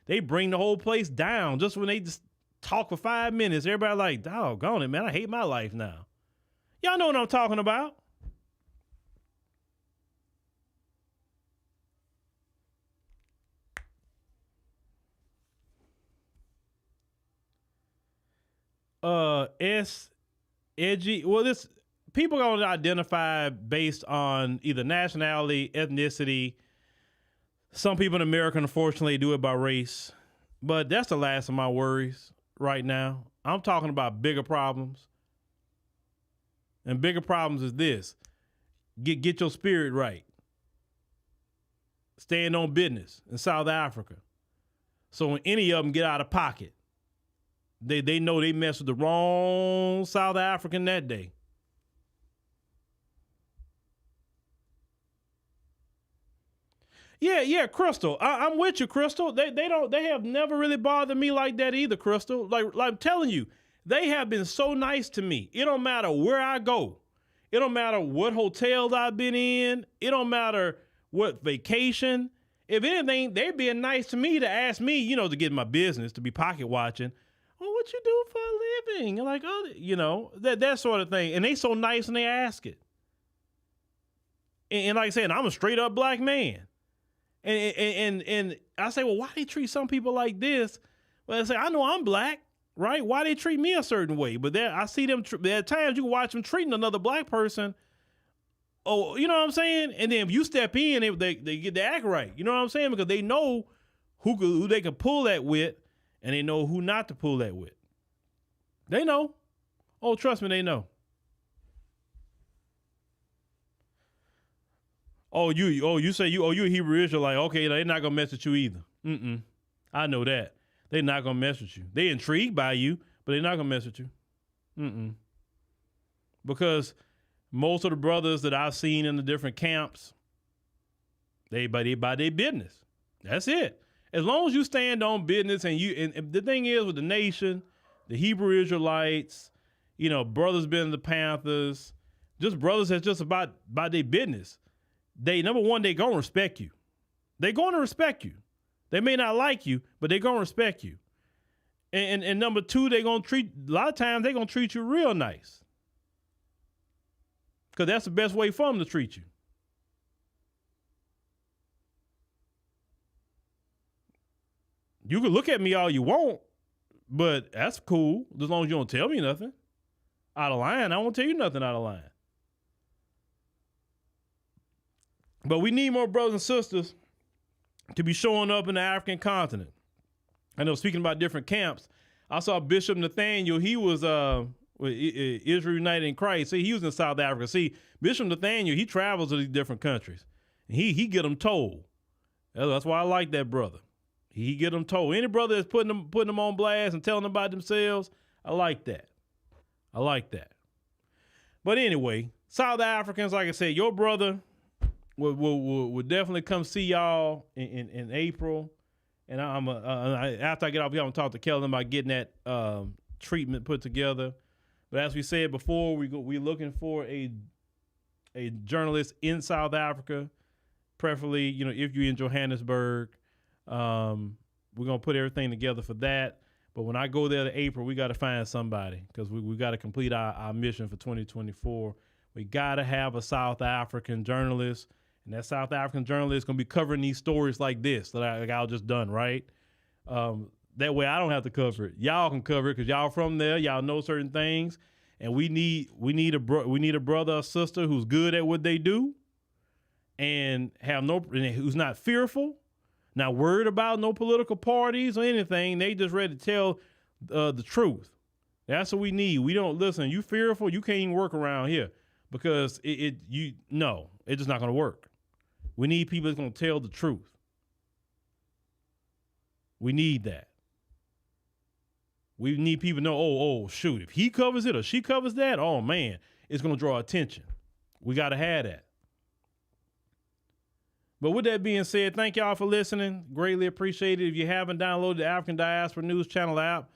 they bring the whole place down. Just when they just talk for 5 minutes, everybody like, doggone it, man, I hate my life now. Y'all know what I'm talking about. Edgy. Well, this people gonna identify based on either nationality, ethnicity. Some people in America, unfortunately, do it by race. But that's the last of my worries right now. I'm talking about bigger problems. And bigger problems is this. Get your spirit right. Stand on business in South Africa. So when any of them get out of pocket, they know they messed with the wrong South African that day. Yeah, Crystal. I'm with you, Crystal. They have never really bothered me like that either, Crystal. Like I'm telling you, they have been so nice to me. It don't matter where I go. It don't matter what hotels I've been in. It don't matter what vacation. If anything, they're being nice to me to ask me, to get my business, to be pocket watching. Oh, what you do for a living? And like, oh, you know, that sort of thing. And they so nice and they ask it. And like I said, I'm a straight up black man. And I say, well, why they treat some people like this? Well, I say, I know I'm black, right? Why they treat me a certain way? But I see them, there are times you can watch them treating another black person. Oh, you know what I'm saying? And then if you step in, they get to act right. You know what I'm saying? Because they know who they can pull that with, and they know who not to pull that with. They know. Oh, trust me, they know. You say you a Hebrew Israelite. Okay, they're not gonna mess with you either. I know that. They're not gonna mess with you. They intrigued by you, but they're not gonna mess with you. Because most of the brothers that I've seen in the different camps, they by their business. That's it. As long as you stand on business, and the thing is with the nation, the Hebrew Israelites, you know, brothers been in the Panthers, just brothers that's just about their business. Number one, they gonna respect you. They gonna respect you. They may not like you, but they gonna respect you. And number two, a lot of times they gonna treat you real nice. Because that's the best way for them to treat you. You can look at me all you want, but that's cool as long as you don't tell me nothing out of line. I won't tell you nothing out of line. But we need more brothers and sisters to be showing up in the African continent. I know, speaking about different camps, I saw Bishop Nathaniel. He was Israel United in Christ. See, he was in South Africa. See, Bishop Nathaniel, he travels to these different countries. And he get them told. That's why I like that brother. He get them told. Any brother that's putting them on blast and telling them about themselves, I like that. I like that. But anyway, South Africans, like I said, your brother will definitely come see y'all in April. And after I get off here, I'm going to talk to Kelvin about getting that treatment put together. But as we said before, we're looking for a journalist in South Africa, preferably, you know, if you're in Johannesburg. We're going to put everything together for that. But when I go there to April, we got to find somebody because we got to complete our mission for 2024. We got to have a South African journalist. And that South African journalist is going to be covering these stories like this that I just done, right? That way I don't have to cover it. Y'all can cover it because y'all from there. Y'all know certain things. And we need a brother or sister who's good at what they do and who's not fearful, not worried about no political parties or anything. They just ready to tell the truth. That's what we need. We don't listen. You fearful, you can't even work around here because it's just not going to work. We need people that's going to tell the truth. We need that. We need people to know, shoot, if he covers it or she covers that, oh, man, it's going to draw attention. We got to have that. But with that being said, thank y'all for listening. Greatly appreciate it. If you haven't downloaded the African Diaspora News Channel app,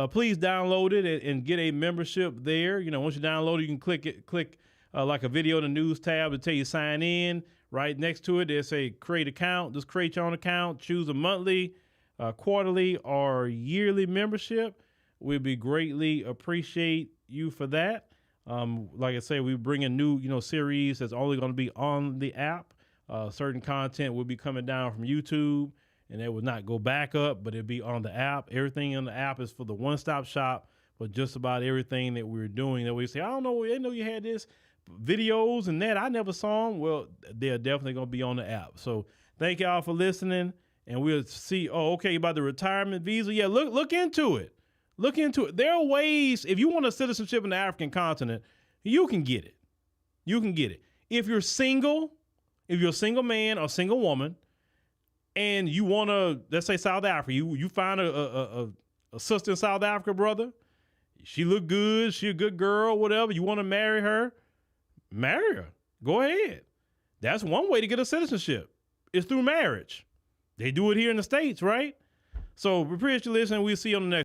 please download it and get a membership there. You know, once you download it, you can click like a video in the news tab to tell you sign in. Right next to it, there's a create account. Just create your own account. Choose a monthly, quarterly, or yearly membership. We'd be greatly appreciate you for that. Like I say, we bring a new, series that's only going to be on the app. Certain content will be coming down from YouTube, and it will not go back up, but it'll be on the app. Everything on the app is for the one-stop shop for just about everything that we're doing. That we say, I don't know, I didn't know you had this. Videos and that I never saw them. Well, they're definitely going to be on the app. So thank y'all for listening, and we'll see. Oh, okay, about the retirement visa. Yeah, look into it. Look into it. There are ways. If you want a citizenship in the African continent, you can get it. You can get it. If you're single, if you're a single man or single woman, and you want to, let's say South Africa, you find a sister in South Africa, brother. She look good. She a good girl, whatever. You want to marry her. Marry her. Go ahead. That's one way to get a citizenship. It's through marriage. They do it here in the States, right? So we appreciate you listening. We'll see you on the next.